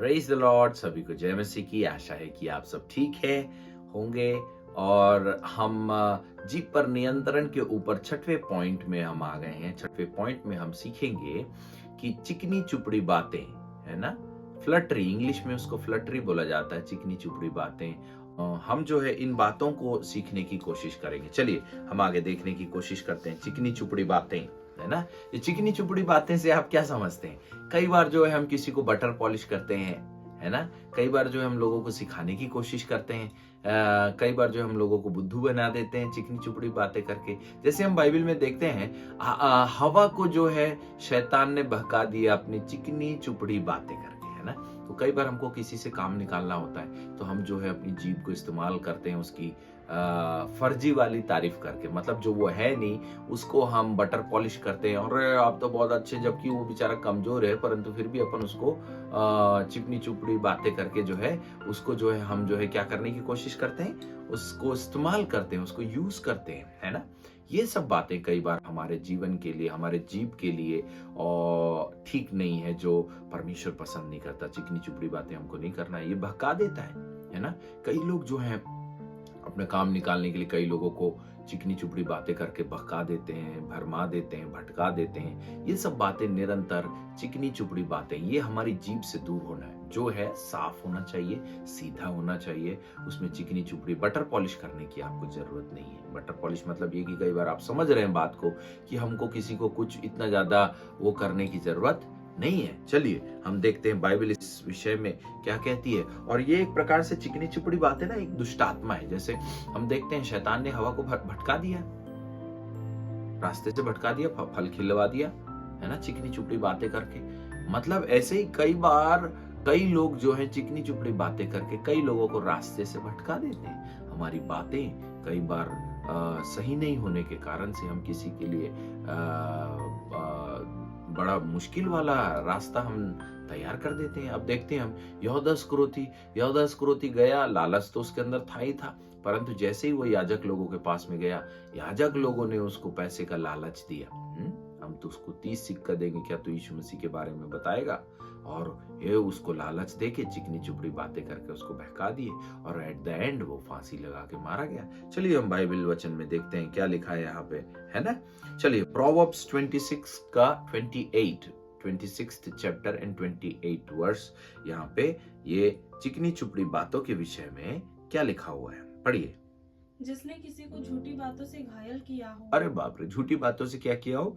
Praise the Lord. सभी को जय मसीह की। आशा है कि आप सब ठीक है होंगे। और हम जीप पर नियंत्रण के ऊपर छठवें पॉइंट में हम आ गए हैं। छठवें पॉइंट में हम सीखेंगे कि चिकनी चुपड़ी बातें, है ना, फ्लटरी, इंग्लिश में उसको फ्लटरी बोला जाता है, चिकनी चुपड़ी बातें। हम जो है इन बातों को सीखने की कोशिश करेंगे। चलिए हम आगे देखने की कोशिश करते हैं। चिकनी चुपड़ी बातें, है ना, ये चिकनी चुपड़ी बातें से आप क्या समझते हैं? कई बार जो है हम किसी को बटर पॉलिश करते हैं, है ना, कई बार जो है हम लोगों को सिखाने की कोशिश करते हैं, कई बार जो हम लोगों को बुद्धू बना देते हैं चिकनी चुपड़ी बातें करके। जैसे हम बाइबल में देखते हैं हवा को जो है शैतान ने बहका दिया अपनी चिकनी चुपड़ी बातें करके, है ना। तो कई बार हमको किसी से काम निकालना होता है तो हम जो है अपनी जीभ को इस्तेमाल करते हैं उसकी फर्जी वाली तारीफ करके, मतलब जो वो है नहीं उसको हम बटर पॉलिश करते हैं। और आप तो बहुत अच्छे, जबकि वो बेचारा कमजोर है, परंतु फिर भी अपन उसको चिकनी चुपड़ी बातें करके जो है उसको जो है हम जो है क्या करने की कोशिश करते हैं, उसको इस्तेमाल करते हैं, उसको यूज करते हैं, है ना। ये सब बातें कई बार हमारे जीवन के लिए, हमारे जीव के लिए और ठीक नहीं है, जो परमेश्वर पसंद नहीं करता। चिकनी चुपड़ी बातें हमको नहीं करना है, ये बहका देता है ना। कई लोग जो हैं अपने काम निकालने के लिए कई लोगों को चिकनी चुपड़ी बातें करके बहका देते हैं, भरमा देते हैं, भटका देते हैं। ये सब बातें निरंतर चिकनी चुपड़ी बातें, ये हमारी जीभ से दूर होना है। जो है साफ होना चाहिए, सीधा होना चाहिए। उसमें चिकनी चुपड़ी बटर पॉलिश करने की आपको जरूरत नहीं है। बटर पॉलिश मतलब ये कि कई बार आप समझ रहे हैं बात को कि हमको किसी को कुछ इतना ज्यादा वो करने की जरूरत नहीं है। चलिए हम देखते हैं बाइबल इस विषय में क्या कहती है। और ये एक प्रकार से चिकनी चुपड़ी बात है ना, एक दुष्ट आत्मा है। जैसे हम देखते हैं शैतान ने हवा को भटका दिया, रास्ते से भटका दिया, फल खिलवा दिया, है ना, चिकनी चुपड़ी बातें करके। मतलब ऐसे ही कई बार कई लोग जो है चिकनी चुपड़ी बातें करके कई लोगों को रास्ते से भटका देते हैं। हमारी बातें कई बार सही नहीं होने के कारण से हम किसी के लिए बड़ा मुश्किल वाला रास्ता हम तैयार कर देते हैं। अब देखते हैं हम यहूदा इस्करियोती गया, लालच तो उसके अंदर था ही था, परंतु जैसे ही वो याजक लोगों के पास में गया, याजक लोगों ने उसको पैसे का लालच दिया। हम तो उसको 30 सिक्का देंगे, क्या तू यीशु मसीह के बारे में बताएगा? और ये उसको लालच देके चिकनी चुपड़ी बातें करके उसको बहका दिए और एट द एंड वो फांसी लगा के मारा गया। चलिए हम बाइबल वचन में देखते हैं क्या लिखा है यहाँ पे, है ना। चलिए प्रोवर्ब्स 26 का 26th चैप्टर एंड 28 वर्स, यहाँ पे ये चिकनी चुपड़ी बातों के विषय में क्या लिखा हुआ है, पढ़िए। जिसने किसी को झूठी बातों से घायल किया हो। अरे बाप रे, झूठी बातों से क्या किया हो?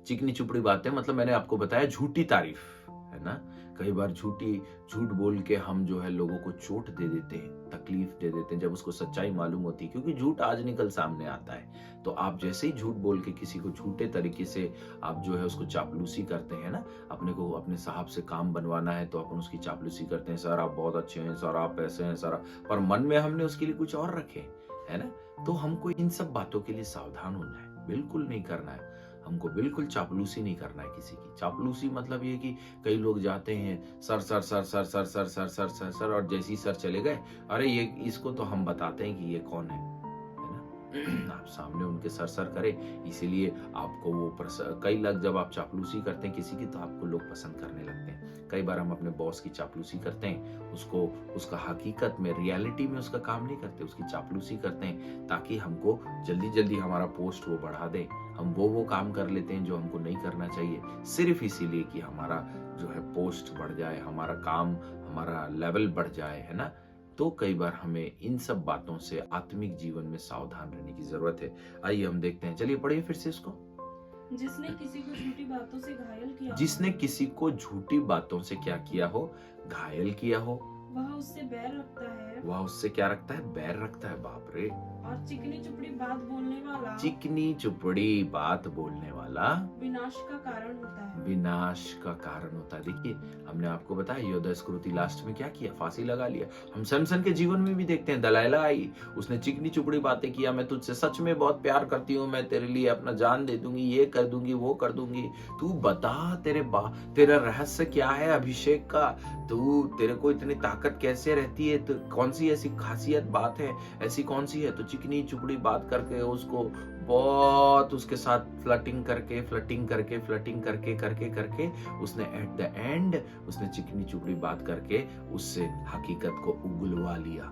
चिकनी चुपड़ी बातें मतलब मैंने आपको बताया झूठी तारीफ, है ना। कई बार झूठ बोल के हम जो है लोगों को चोट दे देते हैं, तकलीफ दे देते हैं जब उसको सच्चाई मालूम होती है, क्योंकि झूठ आज निकल सामने आता है। तो आप जैसे ही झूठ बोल के किसी को झूठे तरीके से आप जो है उसको चापलूसी करते हैं ना, अपने को अपने साहब से काम बनवाना है तो अपन उसकी चापलूसी करते हैं, सर आप बहुत अच्छे हैं, सर आप ऐसे हैं, सर, पर मन में हमने उसके लिए कुछ और रखे, है ना। तो हमको इन सब बातों के लिए सावधान होना है, बिल्कुल नहीं करना है। हमको बिल्कुल चापलूसी नहीं करना है किसी की। चापलूसी मतलब ये कि कई लोग जाते हैं sir sir sir sir sir sir sir sir sir sir, और जैसे ही सर चले गए, अरे ये इसको तो हम बताते हैं कि ये कौन है ना। आप सामने उनके सर सर करें, इसीलिए आपको वो कई लोग, जब आप चापलूसी करते हैं किसी की तो आपको लोग पसंद करने लगते हैं। कई बार हम अपने बॉस की चापलूसी करते हैं, उसको उसका हकीकत में, रियलिटी में उसका काम नहीं करते, उसकी चापलूसी करते हैं ताकि हमको जल्दी जल्दी हमारा पोस्ट वो बढ़ा दे। हम वो काम कर लेते हैं जो हमको नहीं करना चाहिए, सिर्फ इसीलिए कि हमारा जो है पोस्ट बढ़ जाए, हमारा काम, हमारा लेवल बढ़ जाए, है ना। तो कई बार हमें इन सब बातों से आत्मिक जीवन में सावधान रहने की जरूरत है। आइए हम देखते हैं, चलिए पढ़िए फिर से इसको। जिसने किसी को झूठी बातों से घायल किया, जिसने किसी को झूठी बातों से क्या किया हो, घायल किया हो, वह उससे बैर रखता है। वह उससे क्या रखता है? बैर रखता है। बाप रे। और चिकनी चुपड़ी बात बोलने वाला, चिकनी चुपड़ी बात बोलने वाला विनाश का कारण होता है। विनाश का कारण होता है। देखिए हमने आपको बताया यहूदा इस्करियोती लास्ट में क्या किया, फांसी लगा लिया। हम सैमसन के जीवन में भी देखते हैं, दलाइला आई, उसने चिकनी चुपड़ी बातें किया, मैं तुझसे सच में बहुत प्यार करती हूँ, मैं तेरे लिए अपना जान दे दूंगी, ये कर दूंगी, वो कर दूंगी, तू बता तेरा रहस्य क्या है अभिषेक का, तेरे को इतनी ताकत कैसे रहती है, तो कौन सी ऐसी खासियत बात है, ऐसी कौन सी है? तो चिकनी चुपड़ी बात करके उसको बहुत उसके साथ फ्लर्टिंग करके उसने एट द एंड उसने चिकनी चुपड़ी बात करके उससे हकीकत को उगलवा लिया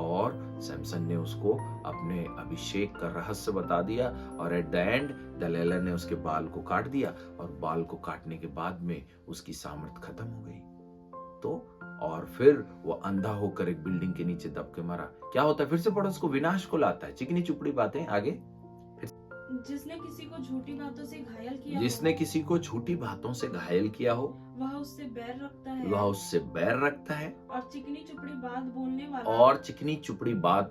और सैमसन ने उसको अपने अभिषेक का रहस्य बता दिया और एट द एंड दलीला ने उसके बाल को काट दिया और बाल को काटने के बाद में उसकी सामर्थ खत्म हो गई। तो और फिर वो अंधा होकर एक बिल्डिंग के नीचे दब के मरा। क्या होता है? फिर से पढ़ो, उसको विनाश को लाता है। चिकनी चुपड़ी बातें आगे। जिसने किसी को झूठी बातों से घायल किया जिसने किसी को झूठी बातों से घायल किया हो वह उससे बैर रखता है वह उससे बैर रखता है और चिकनी चुपड़ी बात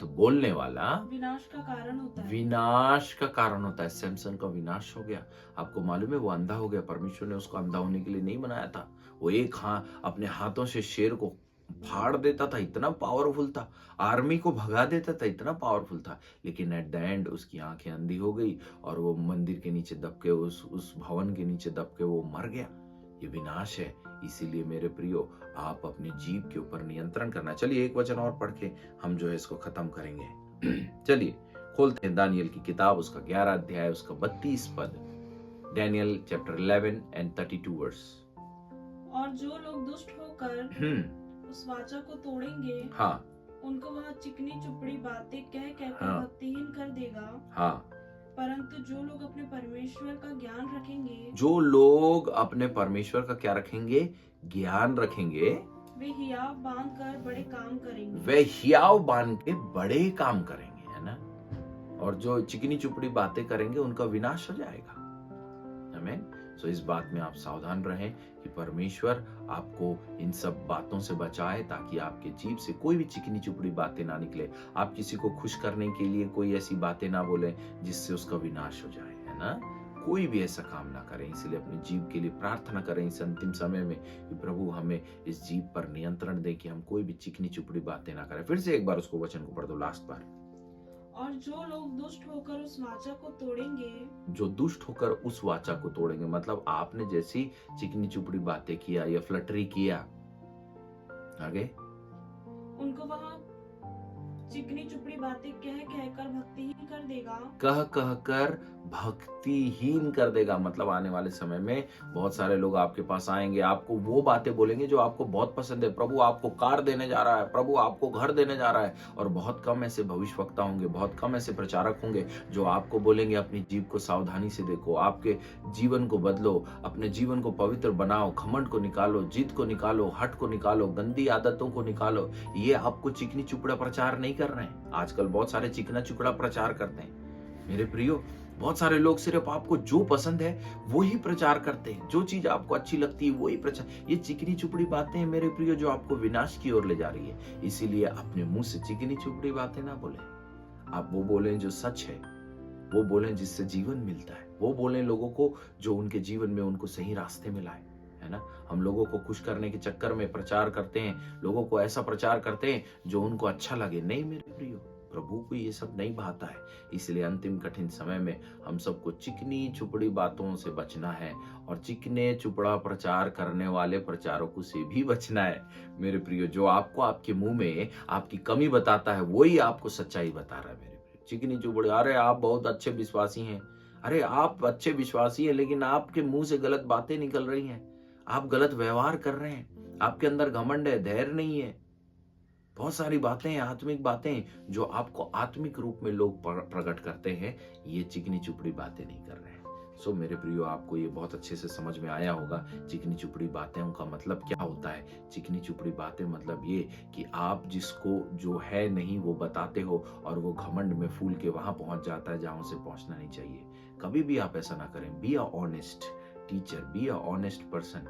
बोलने वाला विनाश का कारण होता है। विनाश का कारण होता है। सैमसन का विनाश हो गया। आपको मालूम है वो अंधा हो गया। परमेश्वर ने उसको अंधा होने के लिए नहीं बनाया था। वो अपने हाथों से शेर को फाड़ देता था, इतना पावरफुल था। आर्मी को भगा देता था, इतना पावरफुल था। लेकिन एट द एंड उसकी आंखें अंधी हो गई और वो मंदिर के नीचे दब के उस भवन के नीचे दब के वो मर गया। ये विनाश है। इसीलिए मेरे प्रियो, आप अपने जीव के ऊपर नियंत्रण करना। चलिए एक वचन और पढ़ के हम जो है इसको खत्म करेंगे। चलिए खोलते हैं दानियल की किताब, उसका 11 अध्याय, उसका 32 पद। Daniel chapter 11 and 32 verse. और जो लोग दुष्ट होकर उस वाचा को तोड़ेंगे, हाँ, उनको वह चिकनी चुपड़ी बातें कह कहकर हाँ, भक्तिहीन कर देगा। हाँ, परंतु जो लोग अपने परमेश्वर का ज्ञान रखेंगे, जो लोग अपने परमेश्वर का क्या रखेंगे? ज्ञान रखेंगे, वे हियाव बांध कर बड़े काम करेंगे। वे हियाव बांध के बड़े काम करेंगे, है ना। और जो चिकनी चुपड़ी बातें करेंगे उनका विनाश हो जाएगा। आमीन। सो इस बात में आप सावधान रहें कि परमेश्वर आपको इन सब बातों से बचाए ताकि आपके जीभ से कोई भी चिकनी चुपड़ी बातें ना निकले। आप किसी को खुश करने के लिए कोई ऐसी बातें ना बोले जिससे उसका विनाश हो जाए, है ना। कोई भी ऐसा काम ना करें। इसलिए अपने जीभ के लिए प्रार्थना करें इस अंतिम समय में कि प्रभु हमें इस जीभ पर नियंत्रण दे कि हम कोई भी चिकनी चुपड़ी बातें ना करें। फिर से एक बार उसको वचन को पढ़ दो, लास्ट बार। और जो लोग दुष्ट होकर उस वाचा को तोड़ेंगे, जो दुष्ट होकर उस वाचा को तोड़ेंगे, मतलब आपने जैसी चिकनी चुपड़ी बातें किया या फ्लटरी किया, आगे उनको वह चिकनी चुपड़ी बातें कह कहकर भक्तिहीन कर देगा। कह कह कर भक्तिहीन कर देगा। मतलब आने वाले समय में बहुत सारे लोग आपके पास आएंगे, आपको वो बातें बोलेंगे जो आपको बहुत पसंद है। प्रभु आपको कार देने जा रहा है, प्रभु आपको घर देने जा रहा है। और बहुत कम ऐसे भविष्यवक्ता होंगे, बहुत कम ऐसे प्रचारक होंगे जो आपको बोलेंगे अपनी जीव को सावधानी से देखो, आपके जीवन को बदलो, अपने जीवन को पवित्र बनाओ, घमंड को निकालो, जिद को निकालो, हट को निकालो, गंदी आदतों को निकालो। ये आपको चिकनी चुपड़ा प्रचार नहीं कर रहे हैं। आजकल बहुत सारे चिकना चुपड़ा प्रचार करते हैं मेरे प्रियो। बहुत सारे लोग सिर्फ आपको जो पसंद है वो ही प्रचार करते हैं, जो चीज आपको अच्छी लगती है वही प्रचार। ये चिकनी चुपड़ी बातें हैं मेरे प्रियो जो आपको विनाश की ओर ले जा रही है। इसीलिए अपने मुंह से चिकनी चुपड़ी बातें ना बोले। आप वो बोलें जो सच है, वो बोलें जिससे जीवन मिलता है, वो बोलें लोगों को जो उनके जीवन में उनको सही रास्ते में लाए, है ना। हम लोगों को खुश करने के चक्कर में प्रचार करते हैं, लोगों को ऐसा प्रचार करते हैं जो उनको अच्छा लगे। नहीं मेरे प्रियो, प्रभु को ये सब नहीं भाता है। इसलिए अंतिम कठिन समय में हम सबको चिकनी चुपड़ी बातों से बचना है और चिकने चुपड़ा प्रचार करने वाले प्रचारकों से भी बचना है मेरे प्रियो। जो आपको आपके मुंह में आपकी कमी बताता है वही आपको सच्चाई बता रहा है मेरे प्रियो। चिकनी चुपड़ी, अरे आप बहुत अच्छे विश्वासी हैं, अरे आप अच्छे विश्वासी हैं लेकिन आपके मुंह से गलत बातें निकल रही हैं, आप गलत व्यवहार कर रहे हैं, आपके अंदर घमंड है, धैर्य नहीं है। बहुत सारी बातें हैं, आत्मिक बातें जो आपको आत्मिक रूप में लोग प्रकट करते हैं, ये चिकनी चुपड़ी बातें नहीं कर रहे हैं। सो मेरे प्रियो, आपको ये बहुत अच्छे से समझ में आया होगा चिकनी चुपड़ी बातें का मतलब क्या होता है। चिकनी चुपड़ी बातें मतलब ये कि आप जिसको जो है नहीं वो बताते हो और वो घमंड में फूल के वहां पहुंच जाता है जहां उसे पहुंचना नहीं चाहिए। कभी भी आप ऐसा ना करें। Be a honest teacher, be a honest person.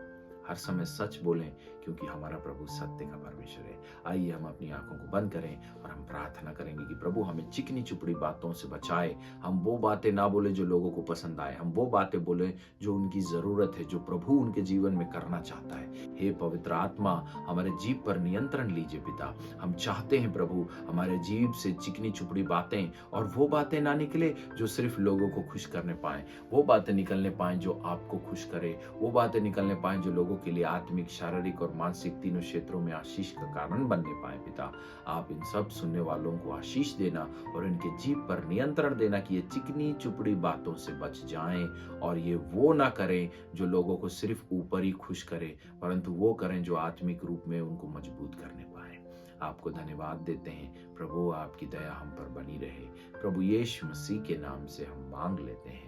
हर समय सच बोलें क्योंकि हमारा प्रभु सत्य का परमेश्वर है। आइए हम अपनी आंखों को बंद करें और हम प्रार्थना करेंगे कि प्रभु हमें चिकनी चुपड़ी बातों से बचाए। हम वो बातें ना बोले जो लोगों को पसंद आए, हम वो बातें बोले जो उनकी जरूरत है, जो प्रभु उनके जीवन में करना चाहता है। हे पवित्र आत्मा, हमारे जीव पर नियंत्रण लीजिए पिता। हम चाहते हैं प्रभु हमारे जीव से चिकनी चुपड़ी बातें और वो बातें ना निकले जो सिर्फ लोगों को खुश करने पाए, वो बातें निकलने पाए जो आपको खुश करे, वो बातें निकलने पाए जो लोगों के लिए आत्मिक, शारीरिक और मानसिक तीनों क्षेत्रों में आशीष का कारण बनने पाए। पिता, आप इन सब सुनने वालों को आशीष देना और इनके जीव पर नियंत्रण देना कि ये चिकनी चुपड़ी बातों से बच जाएं और ये वो ना करें जो लोगों को सिर्फ ऊपर ही खुश करे, परंतु वो करें जो आत्मिक रूप में उनको मजबूत करने पाए। आपको धन्यवाद देते हैं प्रभु, आपकी दया हम पर बनी रहे। प्रभु यीशु मसीह के नाम से हम मांग लेते हैं,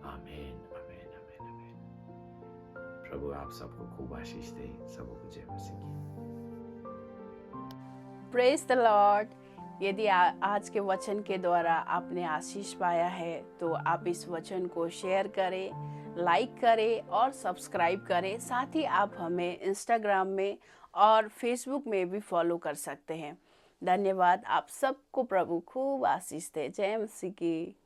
आमीन, आमीन, आमीन, आमीन। प्रभु आप सबको खूब आशीष दे। सबको जय मसीह की। Praise the Lord. यदि आज के वचन के द्वारा आपने आशीष पाया है तो आप इस वचन को शेयर करें, लाइक करें और सब्सक्राइब करें। साथ ही आप हमें इंस्टाग्राम में और फेसबुक में भी फॉलो कर सकते हैं। धन्यवाद। आप सबको प्रभु खूब आशीष दे। जय मसीह की।